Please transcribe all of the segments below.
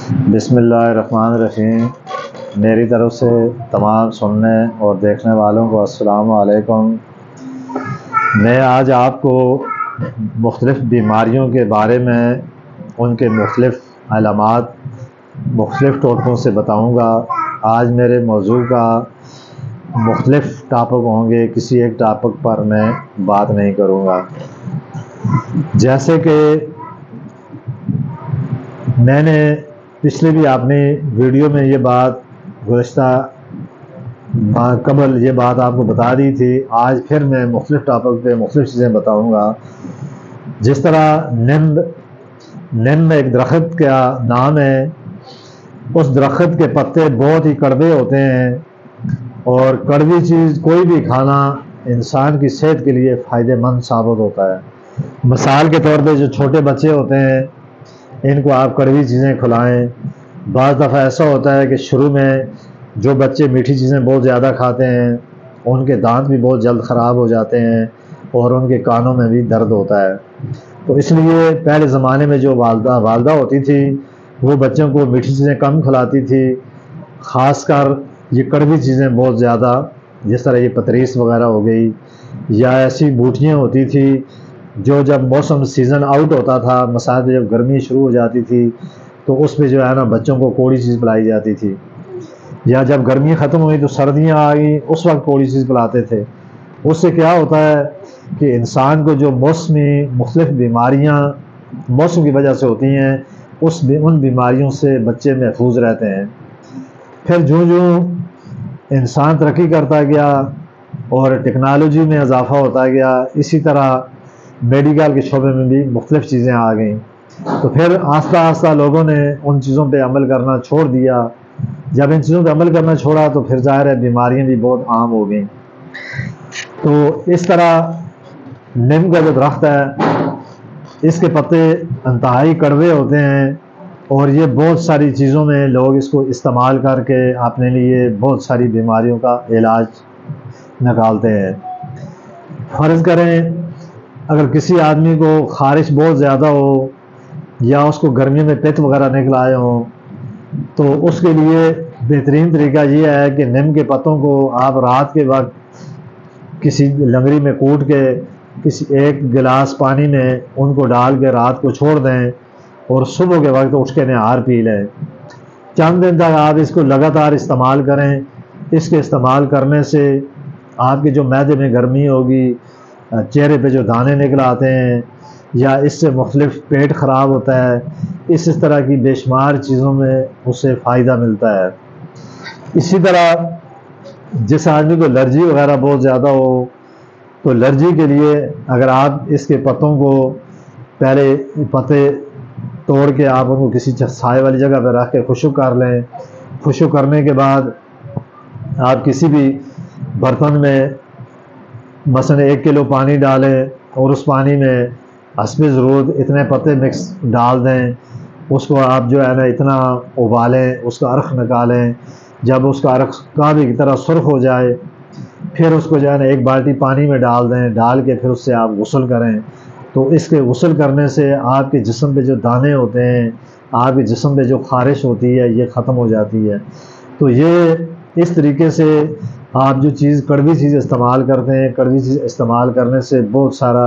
بسم اللہ الرحمن الرحیم۔ میری طرف سے تمام سننے اور دیکھنے والوں کو السلام علیکم۔ میں آج آپ کو مختلف بیماریوں کے بارے میں ان کے مختلف علامات مختلف ٹوٹکوں سے بتاؤں گا۔ آج میرے موضوع کا مختلف ٹاپک ہوں گے، کسی ایک ٹاپک پر میں بات نہیں کروں گا۔ جیسے کہ میں نے پچھلے بھی اپنی ویڈیو میں یہ بات گزشتہ قبل یہ بات آپ کو بتا دی تھی، آج پھر میں مختلف ٹاپک پہ مختلف چیزیں بتاؤں گا۔ جس طرح نم ایک درخت کا نام ہے، اس درخت کے پتے بہت ہی کڑوے ہوتے ہیں، اور کڑوی چیز کوئی بھی کھانا انسان کی صحت کے لیے فائدہ مند ثابت ہوتا ہے۔ مثال کے طور پہ جو چھوٹے بچے ہوتے ہیں، ان کو آپ کڑوی چیزیں کھلائیں۔ بعض دفعہ ایسا ہوتا ہے کہ شروع میں جو بچے میٹھی چیزیں بہت زیادہ کھاتے ہیں، ان کے دانت بھی بہت جلد خراب ہو جاتے ہیں اور ان کے کانوں میں بھی درد ہوتا ہے۔ تو اس لیے پہلے زمانے میں جو والدہ ہوتی تھی، وہ بچوں کو میٹھی چیزیں کم کھلاتی تھی، خاص کر یہ کڑوی چیزیں بہت زیادہ، جس طرح یہ پتریس وغیرہ ہو گئی، یا ایسی بوٹیاں ہوتی تھی جو جب موسم سیزن آؤٹ ہوتا تھا، مثلا جب گرمی شروع ہو جاتی تھی تو اس پہ جو ہے نا بچوں کو کوڑی چیز پلائی جاتی تھی، یا جب گرمی ختم ہوئی تو سردیاں آ گئی، اس وقت کوڑی چیز پلاتے تھے۔ اس سے کیا ہوتا ہے کہ انسان کو جو موسمی مختلف بیماریاں موسم کی وجہ سے ہوتی ہیں، ان بیماریوں سے بچے محفوظ رہتے ہیں۔ پھر جو انسان ترقی کرتا گیا اور ٹیکنالوجی میں اضافہ ہوتا گیا، اسی طرح میڈیکل کے شعبے میں بھی مختلف چیزیں آ گئیں، تو پھر آہستہ آہستہ لوگوں نے ان چیزوں پہ عمل کرنا چھوڑ دیا۔ جب ان چیزوں پہ عمل کرنا چھوڑا تو پھر ظاہر ہے بیماریاں بھی بہت عام ہو گئیں۔ تو اس طرح نیم کا جو درخت ہے، اس کے پتے انتہائی کڑوے ہوتے ہیں، اور یہ بہت ساری چیزوں میں لوگ اس کو استعمال کر کے اپنے لیے بہت ساری بیماریوں کا علاج نکالتے ہیں۔ فرض کریں اگر کسی آدمی کو خارش بہت زیادہ ہو، یا اس کو گرمیوں میں پت وغیرہ نکل آئے ہوں، تو اس کے لیے بہترین طریقہ یہ ہے کہ نیم کے پتوں کو آپ رات کے وقت کسی لنگڑی میں کوٹ کے کسی ایک گلاس پانی میں ان کو ڈال کے رات کو چھوڑ دیں، اور صبح کے وقت اٹھ کے نہار پی لیں۔ چند دن تک آپ اس کو لگاتار استعمال کریں۔ اس کے استعمال کرنے سے آپ کے جو معدے میں گرمی ہوگی، چہرے پہ جو دانے نکل آتے ہیں، یا اس سے مختلف پیٹ خراب ہوتا ہے، اس طرح کی بے شمار چیزوں میں اس سے فائدہ ملتا ہے۔ اسی طرح جس آدمی کو الرجی وغیرہ بہت زیادہ ہو، تو الرجی کے لیے اگر آپ اس کے پتوں کو پہلے پتے توڑ کے آپ ان کو کسی سائے والی جگہ پہ رکھ کے خشک کر لیں۔ خشک کرنے کے بعد آپ کسی بھی برتن میں مثلا 1 کلو پانی ڈالیں، اور اس پانی میں حسب ضرورت اتنے پتے مکس ڈال دیں۔ اس کو آپ جو ہے نا اتنا ابالیں، اس کا عرق نکالیں۔ جب اس کا عرق کعبے کی طرح سرخ ہو جائے، پھر اس کو جو ہے نا 1 بالٹی پانی میں ڈال دیں، ڈال کے پھر اس سے آپ غسل کریں۔ تو اس کے غسل کرنے سے آپ کے جسم پہ جو دانے ہوتے ہیں، آپ کے جسم پہ جو خارش ہوتی ہے، یہ ختم ہو جاتی ہے۔ تو یہ اس طریقے سے آپ جو چیز کڑوی چیز استعمال کرتے ہیں، کڑوی چیز استعمال کرنے سے بہت سارا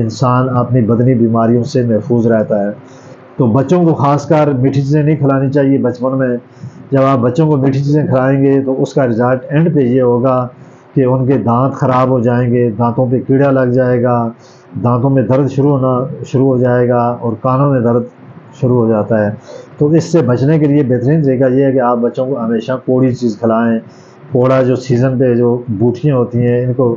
انسان اپنی بدنی بیماریوں سے محفوظ رہتا ہے۔ تو بچوں کو خاص کر میٹھی چیزیں نہیں کھلانی چاہیے بچپن میں۔ جب آپ بچوں کو میٹھی چیزیں کھلائیں گے تو اس کا رزلٹ اینڈ پہ یہ ہوگا کہ ان کے دانت خراب ہو جائیں گے، دانتوں پہ کیڑا لگ جائے گا، دانتوں میں درد شروع ہو جائے گا، اور کانوں میں درد شروع ہو جاتا ہے۔ تو اس سے بچنے کے لیے بہترین طریقہ یہ ہے کہ آپ بچوں کو ہمیشہ کوڑی چیز کھلائیں۔ کوڑا جو سیزن پہ جو بوٹیاں ہوتی ہیں، ان کو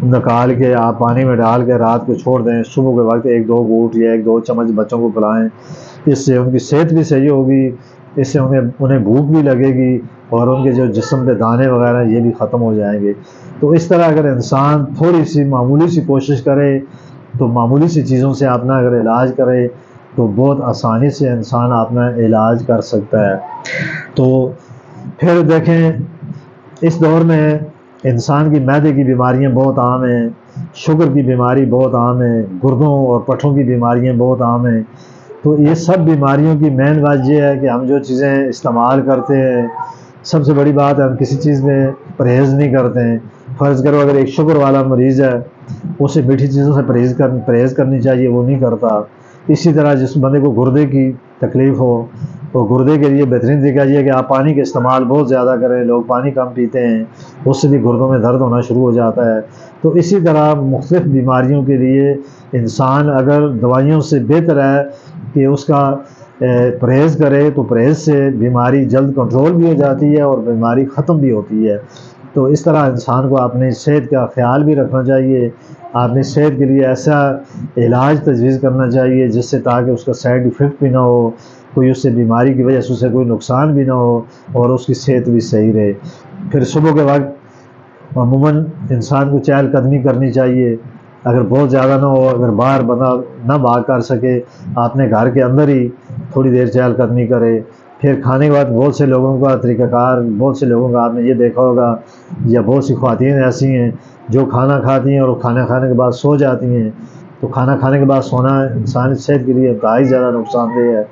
نکال کے آپ پانی میں ڈال کے رات کو چھوڑ دیں، صبح کے وقت 1-2 گھونٹ یا 1-2 چمچ بچوں کو پلائیں۔ اس سے ان کی صحت بھی صحیح ہوگی، اس سے انہیں بھوک بھی لگے گی، اور ان کے جو جسم پہ دانے وغیرہ یہ بھی ختم ہو جائیں گے۔ تو اس طرح اگر انسان تھوڑی سی معمولی سی کوشش کرے، تو معمولی سی چیزوں سے اپنا اگر علاج کرے تو بہت آسانی سے انسان اپنا علاج کر سکتا ہے۔ تو پھر دیکھیں اس دور میں انسان کی معدے کی بیماریاں بہت عام ہیں، شوگر کی بیماری بہت عام ہے، گردوں اور پٹھوں کی بیماریاں بہت عام ہیں۔ تو یہ سب بیماریوں کی مین وجہ یہ ہے کہ ہم جو چیزیں استعمال کرتے ہیں، سب سے بڑی بات ہے ہم کسی چیز میں پرہیز نہیں کرتے ہیں۔ فرض کرو اگر ایک شوگر والا مریض ہے، اسے میٹھی چیزوں سے پرہیز کرنی چاہیے، وہ نہیں کرتا۔ اسی طرح جس بندے کو گردے کی تکلیف ہو تو گردے کے لیے بہترین طریقہ یہ ہے کہ آپ پانی کا استعمال بہت زیادہ کریں۔ لوگ پانی کم پیتے ہیں، اس سے بھی گردوں میں درد ہونا شروع ہو جاتا ہے۔ تو اسی طرح مختلف بیماریوں کے لیے انسان اگر دوائیوں سے بہتر ہے کہ اس کا پرہیز کرے، تو پرہیز سے بیماری جلد کنٹرول بھی ہو جاتی ہے اور بیماری ختم بھی ہوتی ہے۔ تو اس طرح انسان کو اپنی صحت کا خیال بھی رکھنا چاہیے، اپنی صحت کے لیے ایسا علاج تجویز کرنا چاہیے جس سے تاکہ اس کا سائیڈ ایفیکٹ بھی نہ ہو، کوئی اس سے بیماری کی وجہ سے اسے کوئی نقصان بھی نہ ہو اور اس کی صحت بھی صحیح رہے۔ پھر صبح کے وقت عموماً انسان کو چہل قدمی کرنی چاہیے، اگر بہت زیادہ نہ ہو، اگر باہر بندہ نہ بھاگ کر سکے، اپنے گھر کے اندر ہی تھوڑی دیر چہل قدمی کرے۔ پھر کھانے کے بعد بہت سے لوگوں کا طریقہ کار، بہت سے لوگوں کا آپ نے یہ دیکھا ہوگا یا بہت سی خواتین ایسی ہیں جو کھانا کھاتی ہیں اور کھانا کھانے کے بعد سو جاتی ہیں۔ تو کھانا کھانے کے بعد سونا انسانی صحت کے لیے انتہائی زیادہ نقصان دہ ہے۔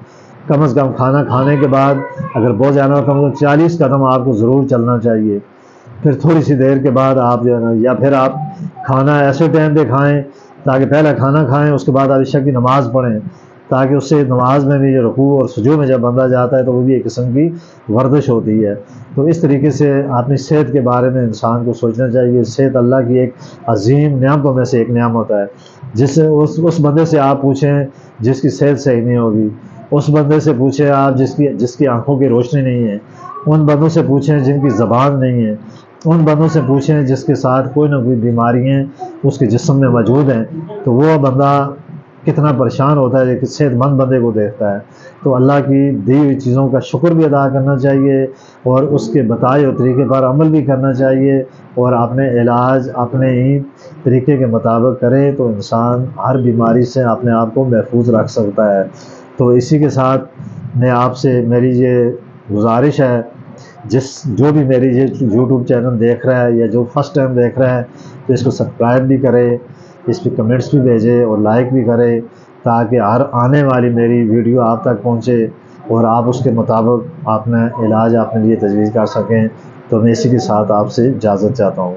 کم از کم کھانا کھانے کے بعد اگر بہت زیادہ ہو، کم از کم 40 قدم آپ کو ضرور چلنا چاہیے۔ پھر تھوڑی سی دیر کے بعد آپ جو ہے نا، یا پھر آپ کھانا ایسے ٹائم پہ کھائیں تاکہ پہلے کھانا کھائیں، اس کے بعد آپ عشاء کی نماز پڑھیں، تاکہ اس سے نماز میں بھی رکوع اور سجود میں جب بندہ جاتا ہے تو وہ بھی ایک قسم کی ورزش ہوتی ہے۔ تو اس طریقے سے اپنی صحت کے بارے میں انسان کو سوچنا چاہیے۔ صحت اللہ کی ایک عظیم نعمتوں میں سے ایک نعمت ہے، جس سے اس بندے سے آپ پوچھیں جس کی صحت صحیح نہیں ہوگی، اس بندے سے پوچھیں آپ جس کی آنکھوں کی روشنی نہیں ہے، ان بندوں سے پوچھیں جن کی زبان نہیں ہے، ان بندوں سے پوچھیں جس کے ساتھ کوئی نہ کوئی بیماریاں اس کے جسم میں موجود ہیں، تو وہ بندہ کتنا پریشان ہوتا ہے کہ صحت مند بندے کو دیکھتا ہے۔ تو اللہ کی دی ہوئی چیزوں کا شکر بھی ادا کرنا چاہیے اور اس کے بتائے ہوئے طریقے پر عمل بھی کرنا چاہیے، اور اپنے علاج اپنے ہی طریقے کے مطابق کرے تو انسان ہر بیماری سے اپنے آپ کو محفوظ رکھ سکتا ہے۔ تو اسی کے ساتھ میں آپ سے میری یہ گزارش ہے، جو بھی میری یہ یوٹیوب چینل دیکھ رہا ہے یا جو فرسٹ ٹائم دیکھ رہا ہے تو اس کو سبسکرائب بھی کرے، اس پہ کمنٹس بھی بھیجے اور لائک بھی کرے، تاکہ ہر آنے والی میری ویڈیو آپ تک پہنچے اور آپ اس کے مطابق اپنا علاج اپنے لیے تجویز کر سکیں۔ تو میں اسی کے ساتھ آپ سے اجازت چاہتا ہوں۔